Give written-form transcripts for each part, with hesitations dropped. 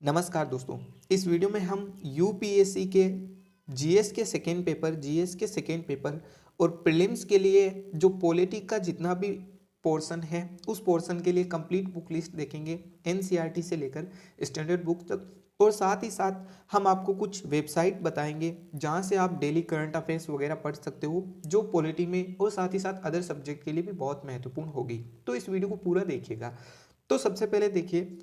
नमस्कार दोस्तों। इस वीडियो में हम यूपीएससी के जीएस के सेकेंड पेपर और प्रीलिम्स के लिए जो पॉलिटी का जितना भी पोर्शन है उस पोर्शन के लिए कंप्लीट बुक लिस्ट देखेंगे, एनसीईआरटी से लेकर स्टैंडर्ड बुक तक। और साथ ही साथ हम आपको कुछ वेबसाइट बताएंगे जहां से आप डेली करंट अफेयर्स वगैरह पढ़ सकते हो, जो पॉलिटी में और साथ ही साथ अदर सब्जेक्ट के लिए भी बहुत महत्वपूर्ण होगी। तो इस वीडियो को पूरा देखिएगा। तो सबसे पहले देखिए,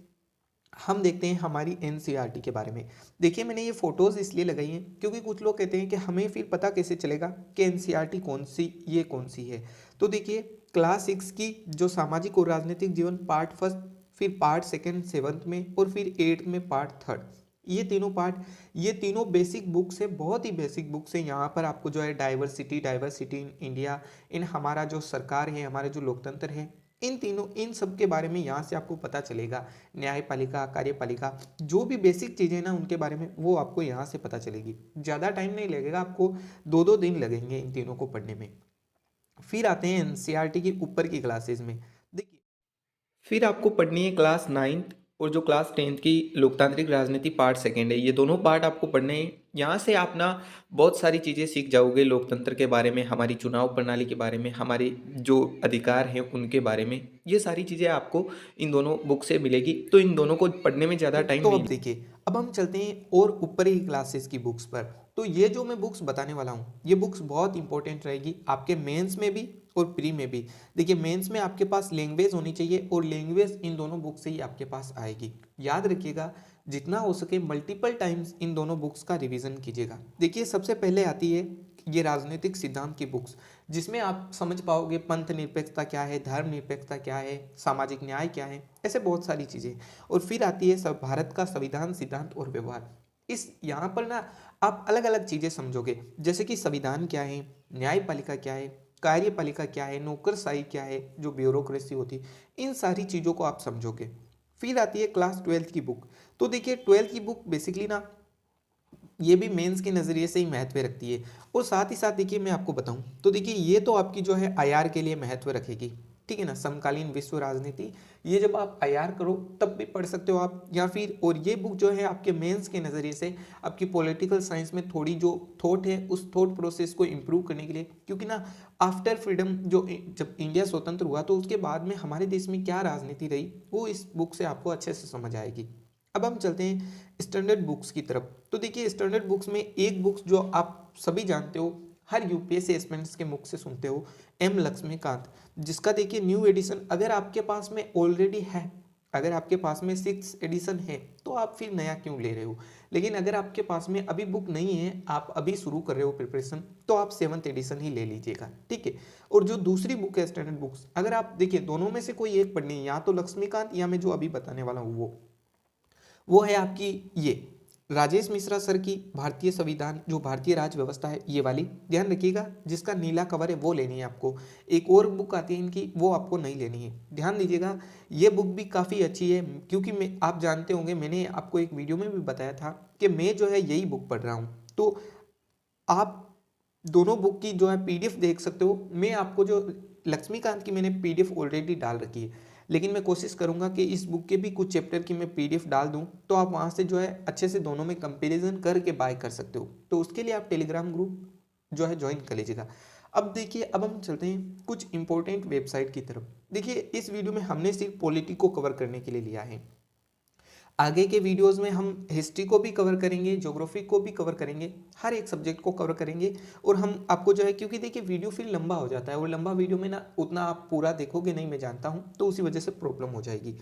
हम देखते हैं हमारी एनसीईआरटी के बारे में। देखिए, मैंने ये फोटोज़ इसलिए लगाई हैं क्योंकि कुछ लोग कहते हैं कि हमें फिर पता कैसे चलेगा कि एनसीईआरटी कौन सी ये कौन सी है। तो देखिए, क्लास 6 की जो सामाजिक और राजनीतिक जीवन पार्ट फर्स्ट, फिर पार्ट सेकेंड 7th में और फिर 8th में पार्ट थर्ड, ये तीनों पार्ट, ये तीनों बेसिक बुक्स है, बहुत ही बेसिक बुक्स है। यहाँ पर आपको जो है डाइवर्सिटी इन इंडिया, इन हमारा जो सरकार है, हमारे जो लोकतंत्र है, इन सब के बारे में यहाँ से आपको पता चलेगा। न्यायपालिका, कार्यपालिका, जो भी बेसिक चीज़ें ना उनके बारे में वो आपको यहाँ से पता चलेगी। ज़्यादा टाइम नहीं लगेगा, आपको 2-2 दिन लगेंगे इन तीनों को पढ़ने में। फिर आते हैं एनसीईआरटी की ऊपर की क्लासेस में। देखिए, फिर आपको पढ़नी है क्लास 9th और जो क्लास 10th की लोकतांत्रिक राजनीति पार्ट सेकेंड है। ये दोनों पार्ट आपको पढ़ने हैं। यहाँ से आप ना बहुत सारी चीज़ें सीख जाओगे, लोकतंत्र के बारे में, हमारी चुनाव प्रणाली के बारे में, हमारे जो अधिकार हैं उनके बारे में। ये सारी चीज़ें आपको इन दोनों बुक से मिलेगी, तो इन दोनों को पढ़ने में ज़्यादा टाइम नहीं। अब देखिए, अब हम चलते हैं और ऊपर ही क्लासेस की बुक्स पर। तो ये जो मैं बुक्स बताने वाला हूँ, ये बुक्स बहुत इंपॉर्टेंट रहेगी आपके मेंस में भी और प्री में भी। देखिए, मेंस में आपके पास लैंग्वेज होनी चाहिए और लैंग्वेज इन दोनों बुक से ही आपके पास आएगी। याद रखिएगा, जितना हो सके मल्टीपल टाइम्स इन दोनों बुक्स का रिवीजन कीजिएगा। देखिए, सबसे पहले आती है ये राजनीतिक सिद्धांत की बुक्स, जिसमें आप समझ पाओगे पंथ निरपेक्षता क्या है, धर्म निरपेक्षता क्या है, सामाजिक न्याय क्या है, ऐसे बहुत सारी चीज़ें। और फिर आती है सब भारत का संविधान, सिद्धांत और व्यवहार। इस यहाँ पर ना आप अलग अलग चीज़ें समझोगे, जैसे कि संविधान क्या है, न्यायपालिका क्या है, कार्यपालिका क्या है, नौकरशाही क्या है, जो ब्यूरोक्रेसी होती है, इन सारी चीज़ों को आप समझोगे। फिर आती है क्लास 12th की बुक। तो देखिए, 12th की बुक बेसिकली ना ये भी मेंस के नज़रिए से ही महत्व रखती है। और साथ ही साथ देखिए, मैं आपको बताऊं तो देखिए, ये तो आपकी जो है आईआर के लिए महत्व रखेगी, ठीक है ना, समकालीन विश्व राजनीति। ये जब आप आईआर करो तब भी पढ़ सकते हो आप, या फिर और ये बुक जो है आपके मेंस के नज़रिए से आपकी पॉलिटिकल साइंस में थोड़ी जो थॉट है उस थॉट प्रोसेस को इम्प्रूव करने के लिए, क्योंकि ना आफ्टर फ्रीडम जो जब इंडिया स्वतंत्र हुआ तो उसके बाद में हमारे देश में क्या राजनीति रही वो इस बुक से आपको अच्छे से समझ आएगी। अब हम चलते हैं स्टैंडर्ड बुक्स की तरफ। तो देखिए, स्टैंडर्ड बुक्स में एक बुक्स जो आप सभी जानते हो, हर यूपीएससी एस्पिरेंट्स के मुख से सुनते हो, एम लक्ष्मीकांत, जिसका देखिए न्यू एडिशन अगर आपके पास में ऑलरेडी है, अगर आपके पास में 6th एडिशन है तो आप फिर नया क्यों ले रहे हो। लेकिन अगर आपके पास में अभी बुक नहीं है, आप अभी शुरू कर रहे हो प्रिपरेशन, तो आप 7th एडिशन ही ले लीजिएगा, ठीक है। और जो दूसरी बुक है स्टैंडर्ड बुक्स, अगर आप देखिए दोनों में से कोई एक पढ़नी है, या तो लक्ष्मीकांत या मैं जो अभी बताने वाला हूँ वो है आपकी ये राजेश मिश्रा सर की भारतीय संविधान, जो भारतीय राज्य व्यवस्था है, ये वाली ध्यान रखिएगा, जिसका नीला कवर है वो लेनी है आपको। एक और बुक आती है इनकी, वो आपको नहीं लेनी है, ध्यान दीजिएगा। ये बुक भी काफ़ी अच्छी है, क्योंकि मैं आप जानते होंगे, मैंने आपको एक वीडियो में भी बताया था कि मैं जो है यही बुक पढ़ रहा हूँ। तो आप दोनों बुक की जो है पीडीएफ देख सकते हो। मैं आपको जो लक्ष्मीकांत की मैंने पीडीएफ ऑलरेडी डाल रखी है, लेकिन मैं कोशिश करूंगा कि इस बुक के भी कुछ चैप्टर की मैं पीडीएफ डाल दूं, तो आप वहां से जो है अच्छे से दोनों में कंपैरिजन करके बाय कर सकते हो। तो उसके लिए आप टेलीग्राम ग्रुप जो है ज्वाइन कर लीजिएगा। अब देखिए, अब हम चलते हैं कुछ इंपॉर्टेंट वेबसाइट की तरफ। देखिए, इस वीडियो में हमने सिर्फ पॉलिटी को कवर करने के लिए लिया है। आगे के वीडियोस में हम हिस्ट्री को भी कवर करेंगे, ज्योग्राफी को भी कवर करेंगे, हर एक सब्जेक्ट को कवर करेंगे। और हम आपको जो है, क्योंकि देखिए वीडियो फिर लंबा हो जाता है और लंबा वीडियो में ना उतना आप पूरा देखोगे नहीं, मैं जानता हूँ, तो उसी वजह से प्रॉब्लम हो जाएगी।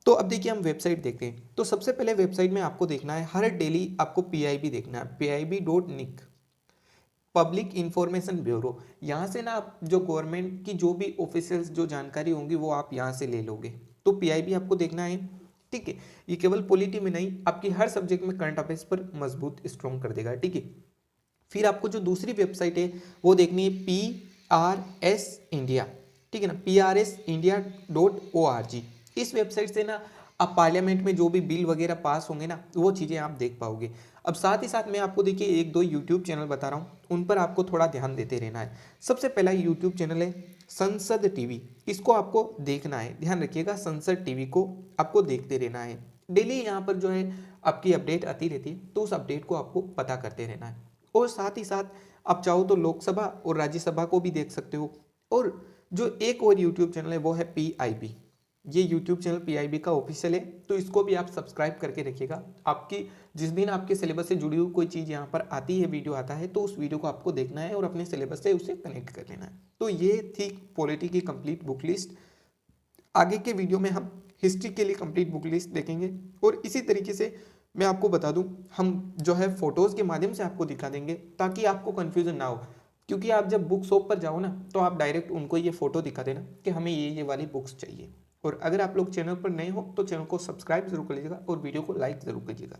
तो अब देखिए, हम वेबसाइट देखते हैं। तो सबसे पहले वेबसाइट में आपको देखना है, हर डेली आपको पीआईबी देखना है, pib.nic, पब्लिक इंफॉर्मेशन ब्यूरो। यहाँ से ना आप जो गवर्नमेंट की जो भी ऑफिशियल्स जो जानकारी होंगी वो आप यहाँ से ले लोगे। तो पीआईबी आपको देखना है, ठीक है। ये केवल पॉलिटी में नहीं, आपकी हर सब्जेक्ट में करंट अफेयर्स पर मजबूत स्ट्रॉन्ग कर देगा, ठीक है। फिर आपको जो दूसरी वेबसाइट है वो देखनी है PRS इंडिया, ठीक है ना, PRSindia.org। इस वेबसाइट से ना आप पार्लियामेंट में जो भी बिल वगैरह पास होंगे ना, वो चीज़ें आप देख पाओगे। अब साथ ही साथ मैं आपको देखिए एक दो यूट्यूब चैनल बता रहा हूँ, उन पर आपको थोड़ा ध्यान देते रहना है। सबसे पहला यूट्यूब चैनल है संसद टीवी, इसको आपको देखना है, ध्यान रखिएगा, संसद टीवी को आपको देखते रहना है। डेली यहाँ पर जो है आपकी अपडेट आती रहती है, तो उस अपडेट को आपको पता करते रहना है। और साथ ही साथ आप चाहो तो लोकसभा और राज्यसभा को भी देख सकते हो। और जो एक और यूट्यूब चैनल है वो है PIB। ये यूट्यूब चैनल PIB का ऑफिशियल है, तो इसको भी आप सब्सक्राइब करके रखिएगा। आपकी जिस दिन आपके सिलेबस से जुड़ी हुई कोई चीज़ यहाँ पर आती है, वीडियो आता है, तो उस वीडियो को आपको देखना है और अपने सिलेबस से उसे कनेक्ट कर लेना है। तो ये थी पॉलिटी की कंप्लीट बुक लिस्ट। आगे के वीडियो में हम हिस्ट्री के लिए कंप्लीट बुक लिस्ट देखेंगे। और इसी तरीके से मैं आपको बता दूं, हम जो है फोटोज़ के माध्यम से आपको दिखा देंगे ताकि आपको कन्फ्यूज़न ना हो। क्योंकि आप जब बुक शॉप पर जाओ ना, तो आप डायरेक्ट उनको ये फ़ोटो दिखा देना कि हमें ये वाली बुक्स चाहिए। और अगर आप लोग चैनल पर नए हो तो चैनल को सब्सक्राइब जरूर कर लीजिएगा और वीडियो को लाइक ज़रूर कीजिएगा।